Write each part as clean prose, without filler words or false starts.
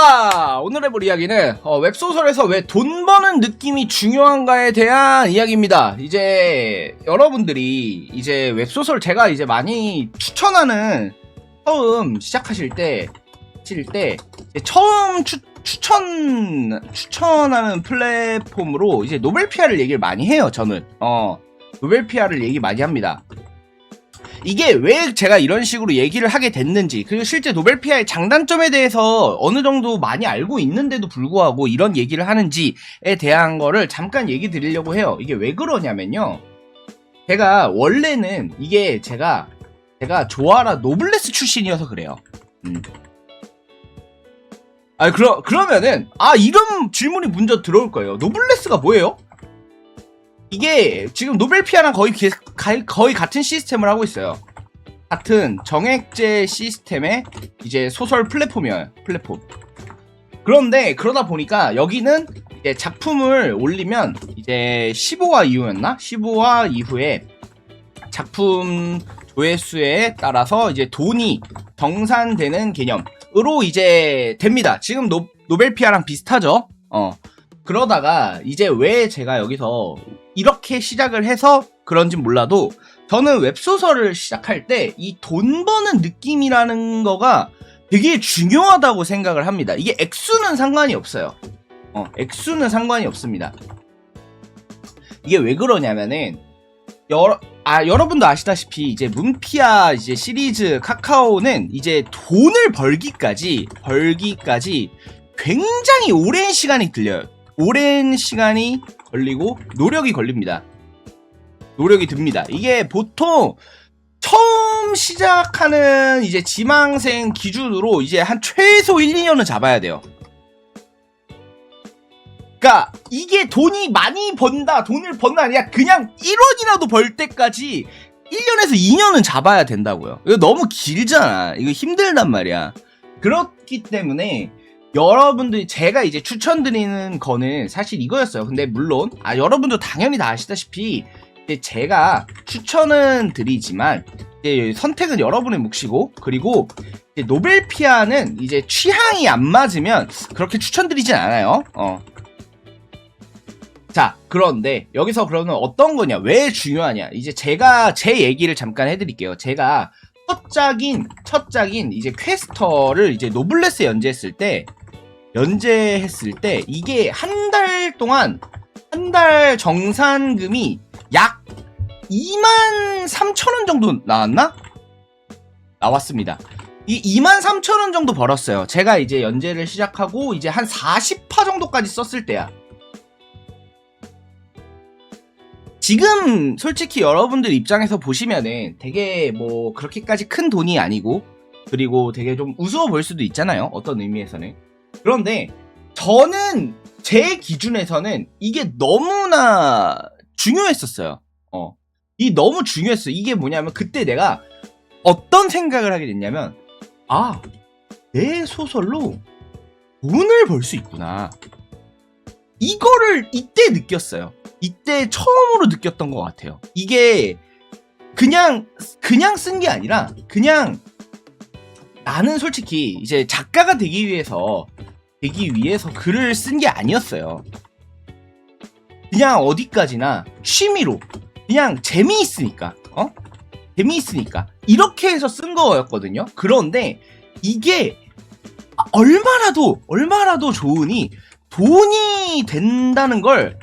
자, 오늘 해볼 이야기는 웹소설에서 왜 돈 버는 느낌이 중요한가에 대한 이야기입니다. 이제 여러분들이 이제 웹소설 제가 이제 많이 추천하는, 처음 시작하실 때 처음 추천하는 플랫폼으로 이제 노벨피아를 얘기를 많이 해요. 저는 노벨피아를 얘기 많이 합니다. 이게 왜 제가 이런 식으로 얘기를 하게 됐는지, 그리고 실제 노벨피아의 장단점에 대해서 어느 정도 많이 알고 있는데도 불구하고 이런 얘기를 하는지에 대한 거를 잠깐 얘기 드리려고 해요. 이게 왜 그러냐면요, 제가 원래는 이게 제가 조아라 노블레스 출신이어서 그래요. 그러면은 이런 질문이 먼저 들어올 거예요. 노블레스가 뭐예요? 이게 지금 노벨피아랑 거의 같은 시스템을 하고 있어요. 같은 정액제 시스템의 이제 소설 플랫폼이에요. 그런데 그러다 보니까 여기는 이제 작품을 올리면 이제 15화 이후였나? 15화 이후에 작품 조회수에 따라서 이제 돈이 정산되는 개념으로 이제 됩니다. 지금 노벨피아랑 비슷하죠? 그러다가 이제 왜 제가 여기서 이렇게 시작을 해서 그런진 몰라도, 저는 웹소설을 시작할 때 이 돈 버는 느낌이라는 거가 되게 중요하다고 생각을 합니다. 이게 액수는 상관이 없어요. 액수는 상관이 없습니다. 이게 왜 그러냐면은, 여러분도 아시다시피 이제 문피아 이제 시리즈 카카오는 이제 돈을 벌기까지 굉장히 오랜 시간이 들려요. 오랜 시간이 걸리고 노력이 걸립니다. 노력이 듭니다. 이게 보통 처음 시작하는 이제 지망생 기준으로 이제 한 최소 1, 2년은 잡아야 돼요. 그러니까 이게 돈을 번다 아니라 그냥 1원이라도 벌 때까지 1년에서 2년은 잡아야 된다고요. 이거 너무 길잖아. 이거 힘들단 말이야. 그렇기 때문에 여러분들이, 제가 이제 추천드리는 거는 사실 이거였어요. 근데 물론 여러분도 당연히 다 아시다시피 제가 추천은 드리지만 이제 선택은 여러분의 몫이고, 그리고 이제 노벨피아는 이제 취향이 안 맞으면 그렇게 추천드리진 않아요. 자, 그런데 여기서 그러면 어떤 거냐, 왜 중요하냐, 이제 제가 제 얘기를 잠깐 해드릴게요. 제가 첫 짝인 이제 퀘스터를 이제 노블레스에 연재했을 때 이게 한 달 정산금이 약 23,000원 정도 나왔습니다. 이 23,000원 정도 벌었어요. 제가 이제 연재를 시작하고 이제 한 40화 정도까지 썼을 때야. 지금 솔직히 여러분들 입장에서 보시면은 되게 뭐 그렇게까지 큰 돈이 아니고, 그리고 되게 좀 우스워 보일 수도 있잖아요, 어떤 의미에서는. 그런데 저는 제 기준에서는 이게 너무나 중요했었어요. 너무 중요했어요. 이게 뭐냐면, 그때 내가 어떤 생각을 하게 됐냐면, 내 소설로 돈을 벌 수 있구나. 이거를 이때 느꼈어요. 이때 처음으로 느꼈던 것 같아요. 이게 그냥 쓴 게 아니라, 그냥 나는 솔직히 이제 작가가 되기 위해서 글을 쓴 게 아니었어요. 그냥 어디까지나 취미로, 그냥 재미있으니까 이렇게 해서 쓴 거였거든요. 그런데 이게 얼마나도 좋으니 돈이 된다는 걸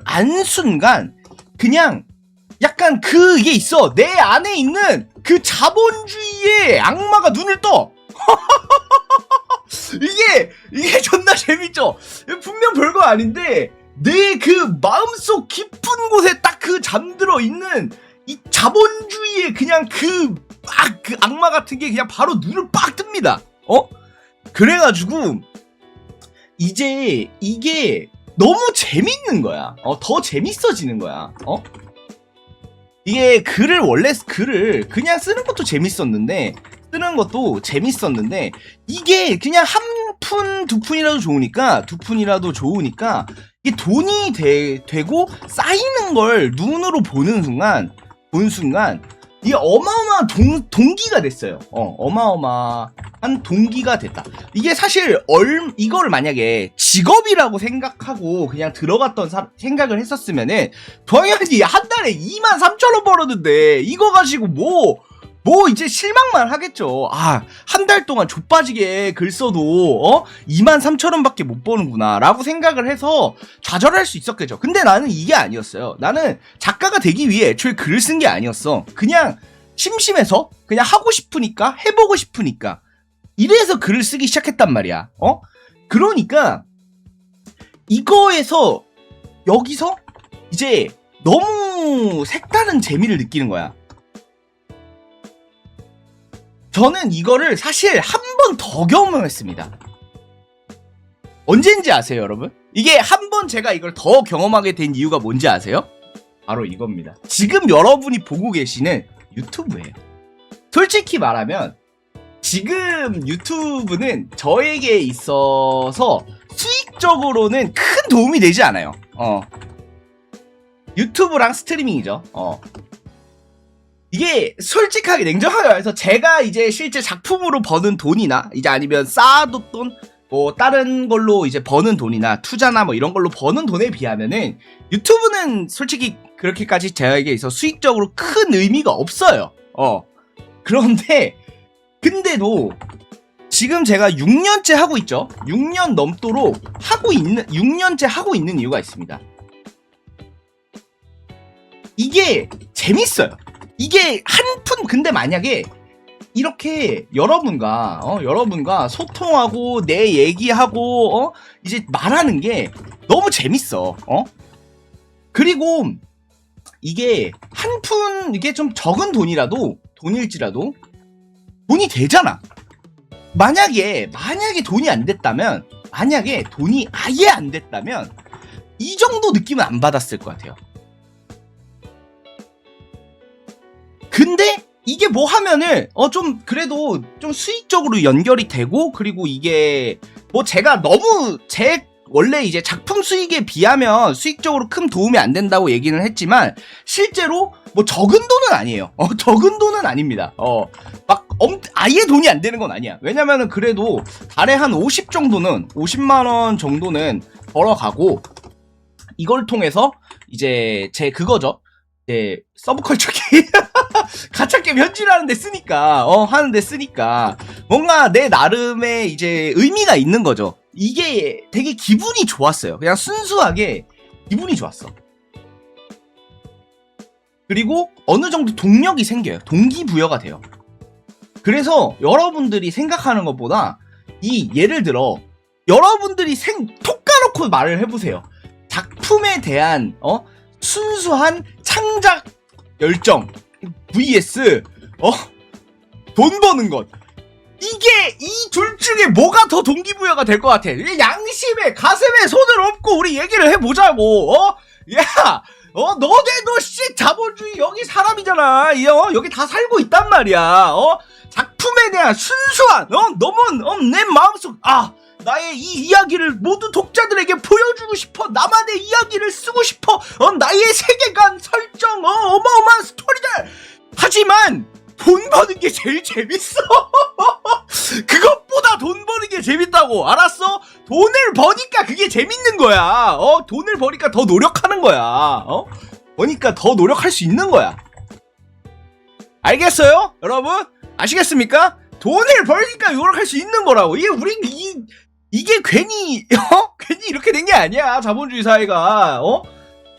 안 순간 그냥 약간 그게 있어. 내 안에 있는 그 자본주의의 악마가 눈을 떠. 이게 존나 재밌죠? 분명 별거 아닌데 내 그 마음속 깊은 곳에 딱 그 잠들어 있는 이 자본주의의 그냥 그 악마 같은 게 그냥 바로 눈을 빡 뜹니다. 그래가지고 이제 이게 너무 재밌는 거야. 더 재밌어지는 거야. 이게 글을 그냥 쓰는 것도 재밌었는데 이게 그냥 한 푼, 두 푼이라도 좋으니까 이게 돈이 되고 쌓이는 걸 눈으로 본 순간 이게 어마어마한 동기가 됐어요. 어마어마한 동기가 됐다. 이게 사실 이걸 만약에 직업이라고 생각하고 그냥 들어갔던 생각을 했었으면은 당연히 한 달에 23,000원 벌었는데 이거 가지고 뭐 이제 실망만 하겠죠. 한 달 동안 좆빠지게 글 써도 23,000원밖에 못 버는구나 라고 생각을 해서 좌절할 수 있었겠죠. 근데 나는 이게 아니었어요. 나는 작가가 되기 위해 애초에 글을 쓴 게 아니었어. 그냥 심심해서 그냥 하고 싶으니까 해보고 싶으니까 이래서 글을 쓰기 시작했단 말이야. 그러니까 여기서 이제 너무 색다른 재미를 느끼는 거야. 저는 이거를 사실 한 번 더 경험했습니다. 언젠지 아세요, 여러분? 이게 한 번 제가 이걸 더 경험하게 된 이유가 뭔지 아세요? 바로 이겁니다. 지금 여러분이 보고 계시는 유튜브예요. 솔직히 말하면 지금 유튜브는 저에게 있어서 수익적으로는 큰 도움이 되지 않아요. 유튜브랑 스트리밍이죠. 이게 솔직하게 냉정하게 말해서 제가 이제 실제 작품으로 버는 돈이나 이제 아니면 쌓아뒀던 뭐 다른 걸로 이제 버는 돈이나 투자나 뭐 이런 걸로 버는 돈에 비하면은 유튜브는 솔직히 그렇게까지 저에게 있어 수익적으로 큰 의미가 없어요. 근데도 지금 제가 6년째 하고 있죠. 6년 넘도록 6년째 하고 있는 이유가 있습니다. 이게 재밌어요. 이게 근데 만약에 이렇게 여러분과 소통하고 내 얘기하고 이제 말하는 게 너무 재밌어. 그리고 이게 이게 좀 적은 돈일지라도 돈이 되잖아. 만약에 돈이 안 됐다면, 돈이 아예 안 됐다면 이 정도 느낌은 안 받았을 것 같아요. 근데 이게 뭐 하면은 좀 그래도 좀 수익적으로 연결이 되고, 그리고 이게 뭐 제가 너무 원래 이제 작품 수익에 비하면 수익적으로 큰 도움이 안 된다고 얘기는 했지만 실제로 뭐 적은 돈은 아니에요. 적은 돈은 아닙니다. 아예 돈이 안 되는 건 아니야. 왜냐면은 그래도 달에 한 50만 원 정도는 벌어가고, 이걸 통해서 이제 제 그거죠. 이제 서브컬처 게임 가챠 게임 현질하는데 쓰니까 하는데 쓰니까 뭔가 내 나름의 이제 의미가 있는 거죠. 이게 되게 기분이 좋았어요. 그냥 순수하게 기분이 좋았어. 그리고 어느 정도 동력이 생겨요. 동기부여가 돼요. 그래서 여러분들이 생각하는 것보다 예를 들어 여러분들이 톡 까놓고 말을 해보세요. 작품에 대한 순수한 창작 열정 vs 돈 버는 것, 이게 이 둘 중에 뭐가 더 동기부여가 될 것 같아? 양심에 가슴에 손을 얹고 우리 얘기를 해보자고. 너네도 자본주의 여기 사람이잖아. 여기 다 살고 있단 말이야. 작품에 대한 순수한 너무 내 마음속 나의 이 이야기를 모두 독자들에게 보여주고 싶어. 나만의 이야기를 쓰고 싶어. 나의 세계관 설정 어마어마한 스토리들. 하지만 돈 버는 게 제일 재밌어. 그것보다 돈 버는 게 재밌다고. 알았어? 돈을 버니까 그게 재밌는 거야. 돈을 버니까 더 노력하는 거야. 버니까 더 노력할 수 있는 거야. 알겠어요? 여러분? 아시겠습니까? 돈을 벌니까 노력할 수 있는 거라고. 이게 괜히 이렇게 된 게 아니야. 자본주의 사회가.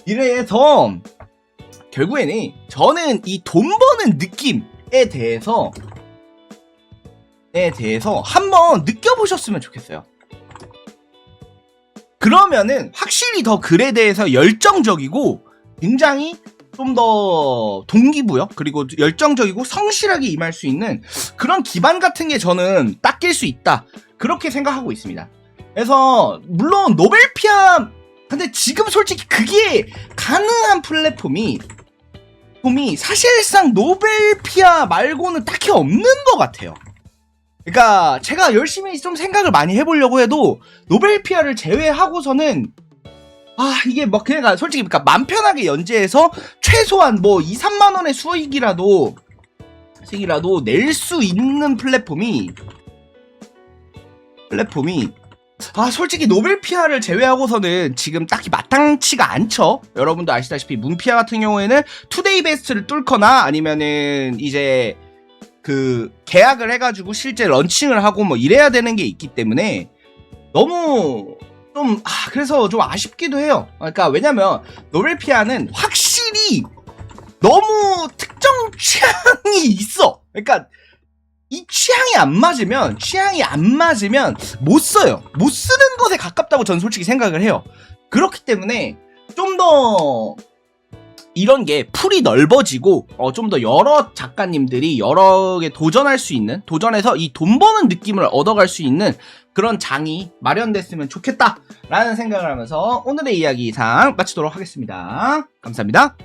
이래서 결국에는 저는 이 돈 버는 느낌에 대해서 한번 느껴보셨으면 좋겠어요. 그러면은 확실히 더 글에 대해서 열정적이고 굉장히 좀 더 동기부여, 그리고 열정적이고 성실하게 임할 수 있는 그런 기반 같은 게 저는 닦일 수 있다, 그렇게 생각하고 있습니다. 그래서 물론 노벨피아, 근데 지금 솔직히 그게 가능한 플랫폼이 사실상 노벨피아 말고는 딱히 없는 것 같아요. 그러니까 제가 열심히 좀 생각을 많이 해보려고 해도 노벨피아를 제외하고서는 이게 그러니까 솔직히 맘 편하게 연재해서 최소한 2, 3만 원의 수익이라도 식이라도 낼 수 있는 플랫폼이 솔직히 노벨 피아를 제외하고서는 지금 딱히 마땅치가 않죠. 여러분도 아시다시피 문피아 같은 경우에는 투데이 베스트를 뚫거나 아니면은 이제 그 계약을 해가지고 실제 런칭을 하고 뭐 이래야 되는 게 있기 때문에 너무 좀 그래서 좀 아쉽기도 해요. 그러니까 왜냐면 노벨 피아는 확실히 너무 특정 취향이 있어. 그러니까 이 취향이 안 맞으면 못 써요. 못 쓰는 것에 가깝다고 저는 솔직히 생각을 해요. 그렇기 때문에 좀 더 이런 게 풀이 넓어지고 좀 더 여러 작가님들이 여러 개 도전할 수 있는, 도전해서 이 돈 버는 느낌을 얻어갈 수 있는 그런 장이 마련됐으면 좋겠다라는 생각을 하면서 오늘의 이야기 이상 마치도록 하겠습니다. 감사합니다.